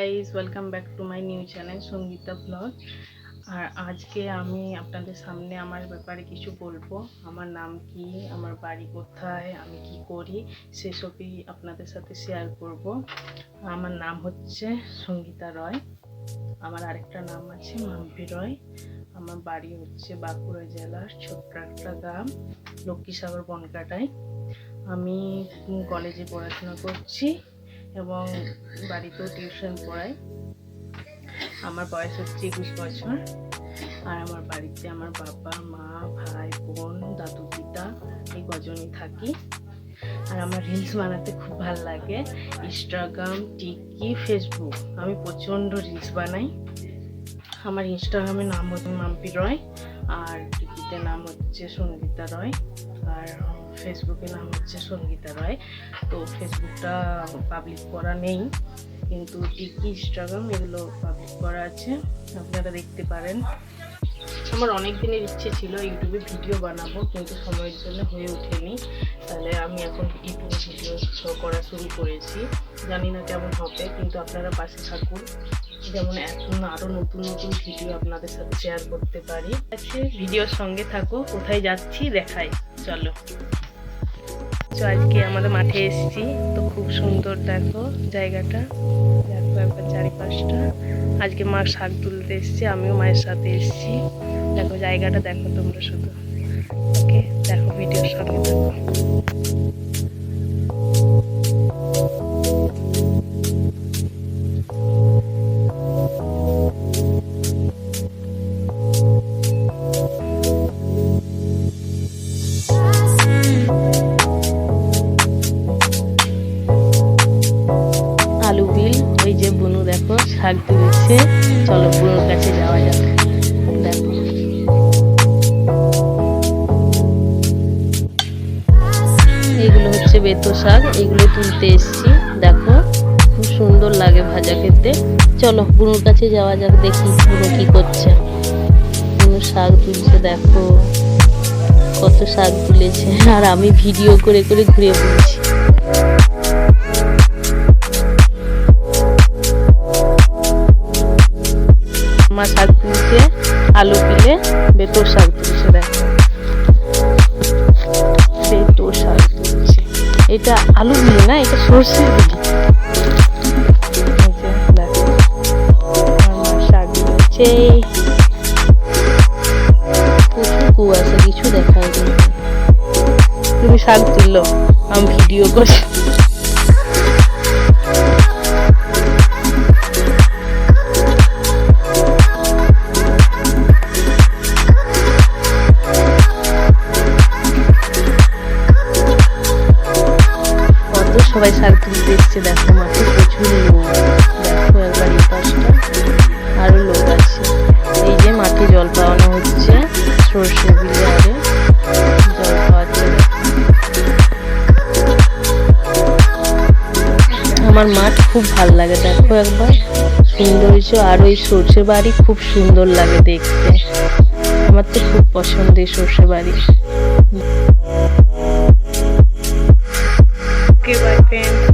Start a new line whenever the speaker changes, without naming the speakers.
Guys, welcome back to my new channel Sangeeta blog. আর আজকে আমি আপনাদের সামনে আমার ব্যাপারে কিছু বলবো। আমার নাম কি, আমার বাড়ি কোথায়, আমি কি করি সেসবই আপনাদের সাথে শেয়ার করব। আমার নাম হচ্ছে সঙ্গীতা রয়। আমার আরেকটা নাম আছে মাম্পি রয়। আমার বাড়ি হচ্ছে বাঁকুড়া জেলার ছোট্ট একটা গ্রাম লক্ষ্মীসাগর বনকাটায়। আমি কলেজে পড়াশোনা করছি এবং বাড়িতেও টিউশন পড়াই। আমার বয়স হচ্ছে 21 বছর। আর আমার বাড়িতে আমার বাবা, মা, ভাই, বোন, দাদু, দিদা এই কজনই থাকি। আর আমার রিলস বানাতে খুব ভালো লাগে। ইনস্টাগ্রাম, টিকি, ফেসবুক আমি প্রচণ্ড রিলস বানাই। আমার ইনস্টাগ্রামের নাম হচ্ছে মাম্পি রয়, আর টিকিতে নাম হচ্ছে সঙ্গীতা রয়, আর ফেসবুকে নাম হচ্ছে সঙ্গীতা রয়। তো ফেসবুকটা পাবলিক করা নেই, কিন্তু টিকি, ইনস্টাগ্রাম এগুলো পাবলিক করা আছে, আপনারা দেখতে পারেন। আমার অনেক দিনের ইচ্ছে ছিল ইউটিউবে ভিডিও বানাবো, কিন্তু সময়ের জন্য হয়ে ওঠেনি। তাহলে আমি এখন ইউটিউবে ভিডিও করা শুরু করেছি। জানি না কেমন হবে, কিন্তু আপনারা পাশে থাকুন, যেমন এখন আরও নতুন নতুন ভিডিও আপনাদের সাথে শেয়ার করতে পারি। আচ্ছা, ভিডিওর সঙ্গে থাকো। কোথায় যাচ্ছি দেখাই, চলো। তো আজকে আমাদের মাঠে এসেছি, তো খুব সুন্দর দেখো জায়গাটা, দেখো একবার চারিপাশটা। আজকে মা শাক তুলতে এসছে, আমিও মায়ের সাথে এসেছি। দেখো জায়গাটা, দেখো তোমরা শুধু। ওকে, দেখো ভিডিওর সঙ্গে থাকো। আলু বিল, ওই যে বুনু দেখো শাক তুলছে। চলো বুনুর কাছে যাওয়া যাক। দেখো এগুলো হচ্ছে বেতো শাক, এগুলো তুলতে এসছি। দেখো খুব সুন্দর লাগে ভাজা খেতে। চলো বুনুর কাছে যাওয়া যাক, দেখি বুনু কি করছে। বুনু শাক তুলছে, দেখো কত শাক তুলেছে, আর আমি ভিডিও করে করে ঘুরে বলছি। মা শাক তুলছে, আলু পিলে বেতো শাক তুলছে। দেখো বেতো শাক তুলছে, এটা আলু বিলি না, এটা সর্ষে বিলি। দেখো আমার শাক তুলছে, প্রচুর কুয়াশা, কিছু দেখা যায়। তুমি শাক তুললো, আমি ভিডিও করছি। সবাই শাক তুলতে এসছে। দেখো মাঠে প্রচুর লোক, দেখো একবার এই পাশটা আরো লোক আছে। এই যে মাঠে জল পাওয়ানো হচ্ছে, সর্ষে বিলে আরে জল পাওয়াচ্ছে। আমার মাঠ খুব ভাল লাগে, দেখো একবার সৌন্দর্য। আর ওই সর্ষে বাড়ি খুব সুন্দর লাগে দেখতে, আমার তো খুব পছন্দের সর্ষে বাড়ি। Okay, bye friends.